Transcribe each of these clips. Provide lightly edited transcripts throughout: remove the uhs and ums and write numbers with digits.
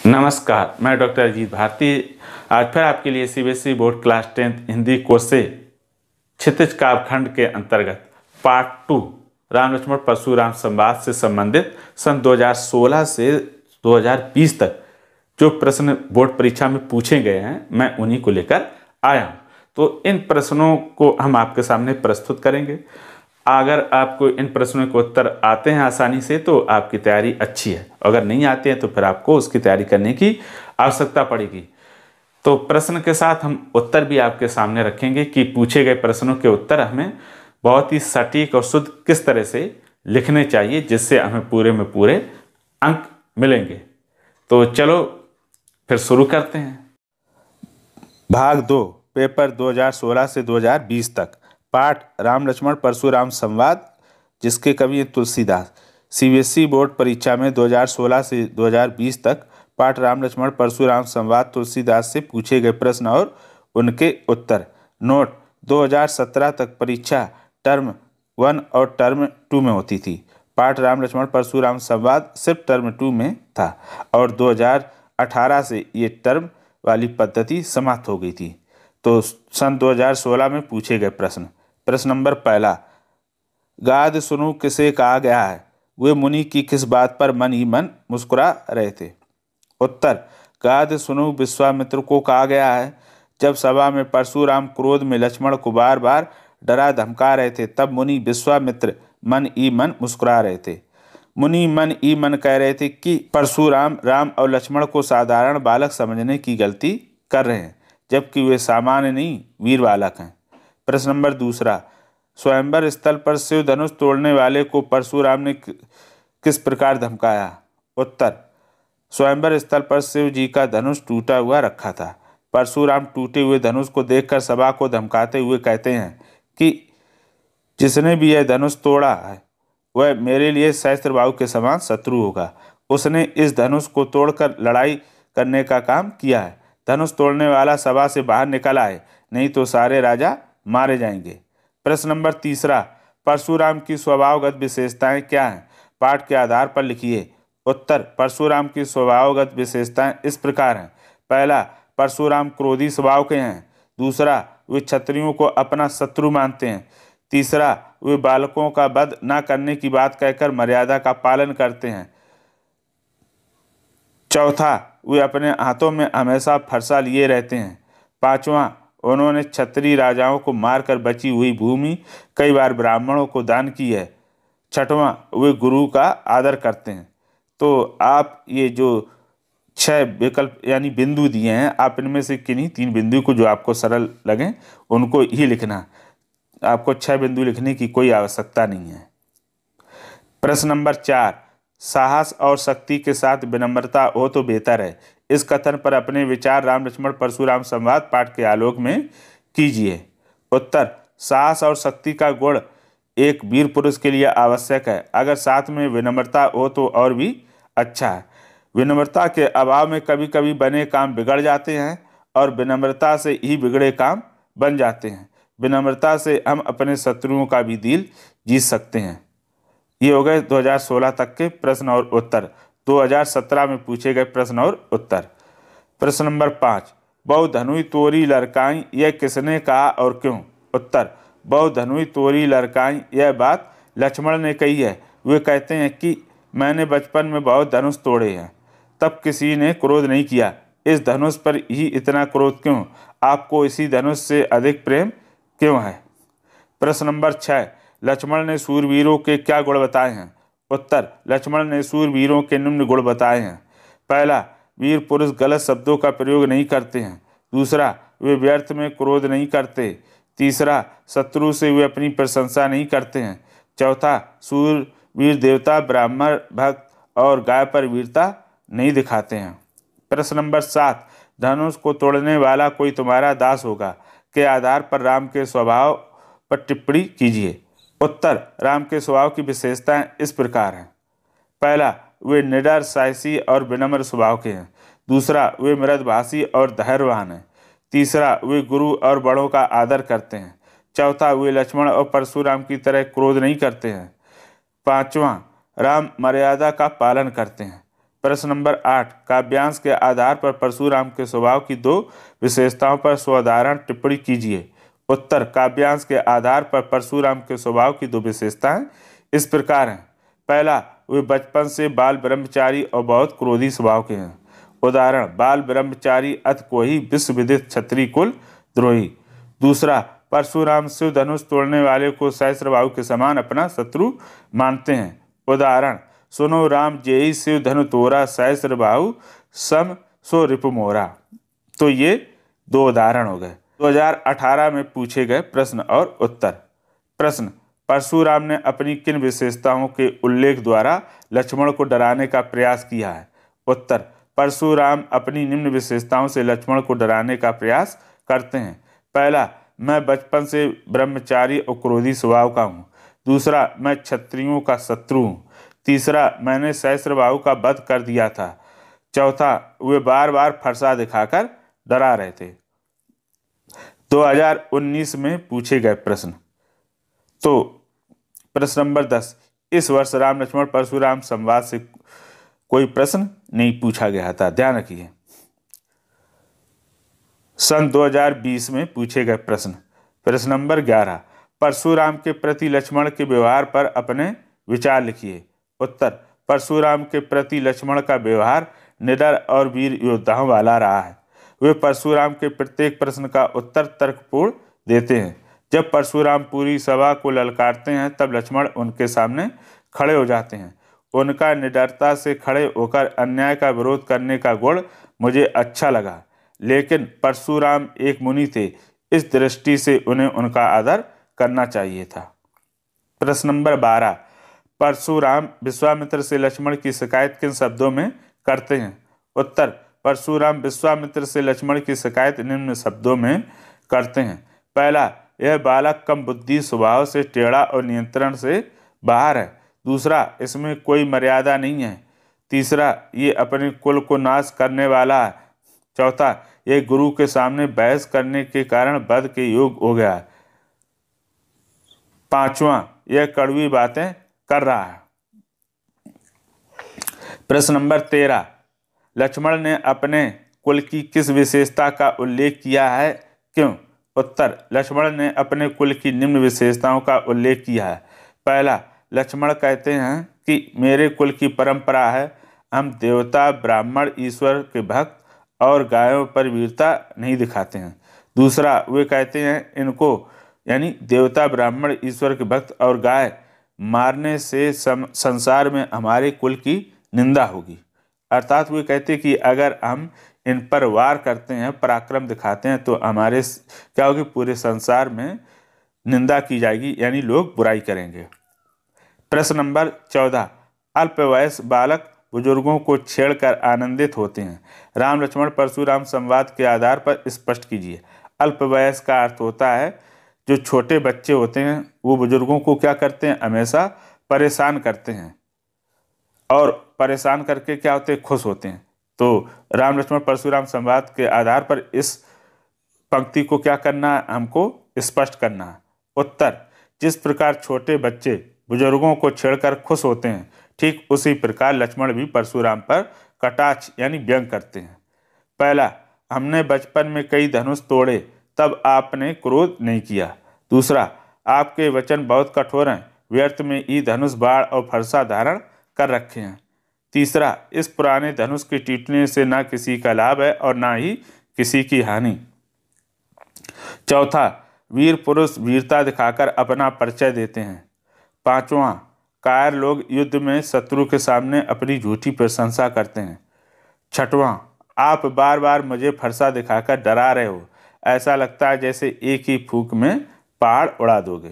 नमस्कार, मैं डॉक्टर अजीत भारती आज फिर आपके लिए CBSE board class 10th Hindi course से क्षितिज काव्यखंड के अंतर्गत पार्ट 2 राम लक्ष्मण परशुराम संवाद से संबंधित सन 2016 से 2020 तक जो प्रश्न बोर्ड परीक्षा में पूछे गए हैं मैं उन्हीं को लेकर आया हूँ। तो इन प्रश्नों को हम आपके सामने प्रस्तुत करेंगे। अगर आपको इन प्रश्नों के उत्तर आते हैं आसानी से तो आपकी तैयारी अच्छी है, अगर नहीं आते हैं तो फिर आपको उसकी तैयारी करने की आवश्यकता पड़ेगी। तो प्रश्न के साथ हम उत्तर भी आपके सामने रखेंगे कि पूछे गए प्रश्नों के उत्तर हमें बहुत ही सटीक और शुद्ध किस तरह से लिखने चाहिए जिससे हमें पूरे में पूरे अंक मिलेंगे। तो चलो फिर शुरू करते हैं। भाग 2 पेपर 2016 से 2020 तक पाठ राम लक्ष्मण परशुराम संवाद, जिसके कवि हैं तुलसीदास। सीबीएसई बोर्ड परीक्षा में 2016 से 2020 तक पाठ राम लक्ष्मण परशुराम संवाद तुलसीदास से पूछे गए प्रश्न और उनके उत्तर। नोट: 2017 तक परीक्षा टर्म 1 और टर्म 2 में होती थी। पाठ राम लक्ष्मण परशुराम संवाद सिर्फ टर्म 2 में था और 2018 से ये टर्म वाली पद्धति समाप्त हो गई थी। तो सन 2016 में पूछे गए प्रश्न। प्रश्न नंबर पहला, गाद सुनु किसे कहा गया है? वे मुनि की किस बात पर मन ही मन मुस्कुरा रहे थे? उत्तर: गाद सुनु विश्वामित्र को कहा गया है। जब सभा में परशुराम क्रोध में लक्ष्मण को बार बार डरा धमका रहे थे तब मुनि विश्वामित्र मन ही मन मुस्कुरा रहे थे। मुनि मन ही मन कह रहे थे कि परशुराम राम और लक्ष्मण को साधारण बालक समझने की गलती कर रहे हैं, जबकि वे सामान्य नहीं वीर बालक हैं। प्रश्न नंबर दूसरा, स्वयंवर स्थल पर शिव धनुष तोड़ने वाले को परशुराम ने किस प्रकार धमकाया? उत्तर: स्वयंवर स्थल पर शिव जी का धनुष टूटा हुआ रखा था। परशुराम टूटे हुए धनुष को देखकर सभा को धमकाते हुए कहते हैं कि जिसने भी यह धनुष तोड़ा है वह मेरे लिए सहस्त्रबाहु के समान शत्रु होगा। उसने इस धनुष को तोड़कर लड़ाई करने का काम किया है। धनुष तोड़ने वाला सभा से बाहर निकल आए, नहीं तो सारे राजा मारे जाएंगे। प्रश्न नंबर तीसरा, परशुराम की स्वभावगत विशेषताएं क्या हैं? पाठ के आधार पर लिखिए। उत्तर: परशुराम की स्वभावगत विशेषताएं इस प्रकार हैं। पहला, परशुराम क्रोधी स्वभाव के हैं। दूसरा, वे क्षत्रियों को अपना शत्रु मानते हैं। तीसरा, वे बालकों का वध न करने की बात कहकर मर्यादा का पालन करते हैं। चौथा, वे अपने हाथों में हमेशा फरसा लिए रहते हैं। पांचवा, उन्होंने क्षत्रिय राजाओं को मारकर बची हुई भूमि कई बार ब्राह्मणों को दान की है। छठवां, वे गुरु का आदर करते हैं। तो आप ये जो 6 विकल्प यानी बिंदु दिए हैं, आप इनमें से किन्हीं 3 बिंदु को जो आपको सरल लगें उनको ही लिखना। आपको 6 बिंदु लिखने की कोई आवश्यकता नहीं है। प्रश्न नंबर 4, साहस और शक्ति के साथ विनम्रता हो तो बेहतर है। इस कथन पर अपने विचार राम लक्ष्मण परशुराम संवाद पाठ के आलोक में कीजिए। उत्तर: साहस और शक्ति का गुण एक वीर पुरुष के लिए आवश्यक है। अगर साथ में विनम्रता हो तो और भी अच्छा है। विनम्रता के अभाव में कभी कभी बने काम बिगड़ जाते हैं और विनम्रता से ही बिगड़े काम बन जाते हैं। विनम्रता से हम अपने शत्रुओं का भी दिल जीत सकते हैं। ये हो गए 2016 तक के प्रश्न और उत्तर। 2017 में पूछे गए प्रश्न और उत्तर। प्रश्न नंबर 5, बहु धनुई तोरी लड़काई यह किसने कहा और क्यों? उत्तर: बहु धनुई तोरी लड़काई यह बात लक्ष्मण ने कही है। वे कहते हैं कि मैंने बचपन में बहुत धनुष तोड़े हैं, तब किसी ने क्रोध नहीं किया। इस धनुष पर ही इतना क्रोध क्यों? आपको इसी धनुष से अधिक प्रेम क्यों है? प्रश्न नंबर 6, लक्ष्मण ने सूरवीरों के क्या गुण बताए हैं? उत्तर: लक्ष्मण ने सूरवीरों के निम्न गुण बताए हैं। पहला, वीर पुरुष गलत शब्दों का प्रयोग नहीं करते हैं। दूसरा, वे व्यर्थ में क्रोध नहीं करते। तीसरा, शत्रु से वे अपनी प्रशंसा नहीं करते हैं। चौथा, सूरवीर देवता, ब्राह्मण, भक्त और गाय पर वीरता नहीं दिखाते हैं। प्रश्न नंबर 7, धनुष को तोड़ने वाला कोई तुम्हारा दास होगा के आधार पर राम के स्वभाव पर टिप्पणी कीजिए। उत्तर: राम के स्वभाव की विशेषताएं इस प्रकार हैं। पहला, वे निडर, साहसी और विनम्र स्वभाव के हैं। दूसरा, वे मृदुभाषी और धैर्यवान हैं। तीसरा, वे गुरु और बड़ों का आदर करते हैं। चौथा, वे लक्ष्मण और परशुराम की तरह क्रोध नहीं करते हैं। पांचवा, राम मर्यादा का पालन करते हैं। प्रश्न नंबर 8, काव्यांश के आधार पर परशुराम के स्वभाव की 2 विशेषताओं पर साधारण टिप्पणी कीजिए। उत्तर, काव्यांश के आधार पर परशुराम के स्वभाव की 2 विशेषताएं इस प्रकार हैं। पहला, वे बचपन से बाल ब्रह्मचारी और बहुत क्रोधी स्वभाव के हैं। उदाहरण, बाल ब्रह्मचारी अत को ही विश्वविदित क्षत्रिय कुल द्रोही। दूसरा, परशुराम शिव धनुष तोड़ने वाले को सहस्त्रबाहु के समान अपना शत्रु मानते हैं। उदाहरण, सुनो राम जेई शिव धनु तोरा सहस्त्रबाहु सम सो रिपु मोरा। तो ये 2 उदाहरण हो गए। 2018 में पूछे गए प्रश्न और उत्तर। प्रश्न, परशुराम ने अपनी किन विशेषताओं के उल्लेख द्वारा लक्ष्मण को डराने का प्रयास किया है? उत्तर, परशुराम अपनी निम्न विशेषताओं से लक्ष्मण को डराने का प्रयास करते हैं। पहला, मैं बचपन से ब्रह्मचारी और क्रोधी स्वभाव का हूँ। दूसरा, मैं क्षत्रियों का शत्रु हूँ। तीसरा, मैंने सहस्त्रबाहु का वध कर दिया था। चौथा, वे बार बार फरसा दिखाकर डरा रहे थे। 2019 में पूछे गए प्रश्न। तो प्रश्न नंबर 10, इस वर्ष राम लक्ष्मण परशुराम संवाद से कोई प्रश्न नहीं पूछा गया था, ध्यान रखिए। सन 2020 में पूछे गए प्रश्न। प्रश्न नंबर 11, परशुराम के प्रति लक्ष्मण के व्यवहार पर अपने विचार लिखिए। उत्तर, परशुराम के प्रति लक्ष्मण का व्यवहार निडर और वीर योद्धाओं वाला रहा है। वे परशुराम के प्रत्येक प्रश्न का उत्तर तर्कपूर्ण देते हैं। जब परशुराम पूरी सभा को ललकारते हैं तब लक्ष्मण उनके सामने खड़े हो जाते हैं। उनका निडरता से खड़े होकर अन्याय का विरोध करने का गुण मुझे अच्छा लगा, लेकिन परशुराम एक मुनि थे, इस दृष्टि से उन्हें उनका आदर करना चाहिए था। प्रश्न नंबर 12, परशुराम विश्वामित्र से लक्ष्मण की शिकायत किन शब्दों में करते हैं? उत्तर, परशुराम विश्वामित्र से लक्ष्मण की शिकायत निम्न शब्दों में करते हैं। पहला, यह बालक कम बुद्धि स्वभाव से टेढ़ा और नियंत्रण से बाहर है। दूसरा, इसमें कोई मर्यादा नहीं है। तीसरा, ये अपने कुल को नाश करने वाला है। चौथा, यह गुरु के सामने बहस करने के कारण वध के योग हो गया है। पांचवा, यह कड़वी बातें कर रहा है। प्रश्न नंबर 13, लक्ष्मण ने अपने कुल की किस विशेषता का उल्लेख किया है, क्यों? उत्तर, लक्ष्मण ने अपने कुल की निम्न विशेषताओं का उल्लेख किया है। पहला, लक्ष्मण कहते हैं कि मेरे कुल की परंपरा है, हम देवता ब्राह्मण ईश्वर के भक्त और गायों पर वीरता नहीं दिखाते हैं। दूसरा, वे कहते हैं इनको यानी देवता ब्राह्मण ईश्वर के भक्त और गाय मारने से संसार में हमारे कुल की निंदा होगी। अर्थात वे कहते कि अगर हम इन पर वार करते हैं, पराक्रम दिखाते हैं, तो हमारे क्या होगी, पूरे संसार में निंदा की जाएगी, यानी लोग बुराई करेंगे। प्रश्न नंबर 14, अल्पवयस बालक बुजुर्गों को छेड़कर आनंदित होते हैं। राम लक्ष्मण परशुराम संवाद के आधार पर स्पष्ट कीजिए। अल्पवयस का अर्थ होता है जो छोटे बच्चे होते हैं वो बुजुर्गों को क्या करते हैं, हमेशा परेशान करते हैं, और परेशान करके क्या होते हैं, खुश होते हैं। तो राम लक्ष्मण परशुराम संवाद के आधार पर इस पंक्ति को क्या करना है, हमको स्पष्ट करना है। उत्तर, जिस प्रकार छोटे बच्चे बुजुर्गों को छेड़कर खुश होते हैं, ठीक उसी प्रकार लक्ष्मण भी परशुराम पर कटाक्ष यानी व्यंग करते हैं। पहला, हमने बचपन में कई धनुष तोड़े तब आपने क्रोध नहीं किया। दूसरा, आपके वचन बहुत कठोर हैं, व्यर्थ में ही धनुष बाण और फरसा धारण कर रखे हैं। तीसरा, इस पुराने धनुष के टूटने से ना किसी का लाभ है और ना ही किसी की हानि। चौथा, वीर पुरुष वीरता दिखाकर अपना परिचय देते हैं। पांचवा, कायर लोग युद्ध में शत्रु के सामने अपनी झूठी प्रशंसा करते हैं। छठवां, आप बार बार मुझे फरसा दिखाकर डरा रहे हो, ऐसा लगता है जैसे एक ही फूंक में पहाड़ उड़ा दोगे।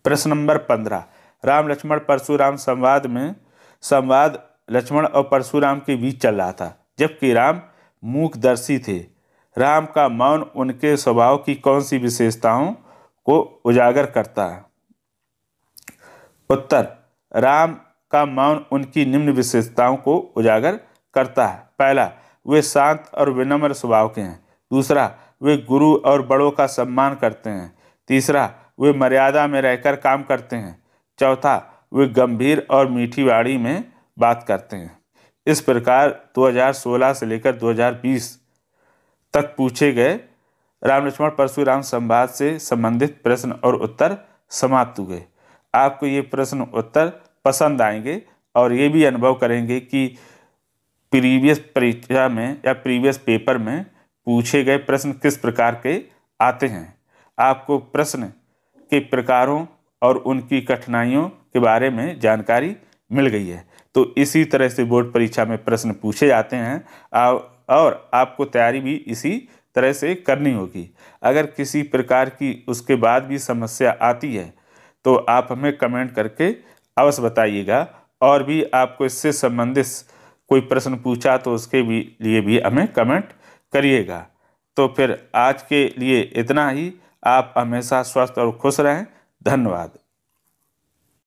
प्रश्न नंबर 15, राम लक्ष्मण परशुराम संवाद लक्ष्मण और परशुराम के बीच चल रहा था, जबकि राम मूकदर्शी थे। राम का मौन उनके स्वभाव की कौन सी विशेषताओं को उजागर करता है? उत्तर, राम का मौन उनकी निम्न विशेषताओं को उजागर करता है। पहला, वे शांत और विनम्र स्वभाव के हैं। दूसरा, वे गुरु और बड़ों का सम्मान करते हैं। तीसरा, वे मर्यादा में रहकर काम करते हैं। चौथा, वे गंभीर और मीठी वाणी में बात करते हैं। इस प्रकार 2016 से लेकर 2020 तक पूछे गए राम लक्ष्मण परशुराम संवाद से संबंधित प्रश्न और उत्तर समाप्त हुए। आपको ये प्रश्न उत्तर पसंद आएंगे और ये भी अनुभव करेंगे कि प्रीवियस परीक्षा में या प्रीवियस पेपर में पूछे गए प्रश्न किस प्रकार के आते हैं। आपको प्रश्न के प्रकारों और उनकी कठिनाइयों के बारे में जानकारी मिल गई है। तो इसी तरह से बोर्ड परीक्षा में प्रश्न पूछे जाते हैं और आपको तैयारी भी इसी तरह से करनी होगी। अगर किसी प्रकार की उसके बाद भी समस्या आती है तो आप हमें कमेंट करके अवश्य बताइएगा, और भी आपको इससे संबंधित कोई प्रश्न पूछा तो उसके लिए भी हमें कमेंट करिएगा। तो फिर आज के लिए इतना ही। आप हमेशा स्वस्थ और खुश रहें। धन्यवाद।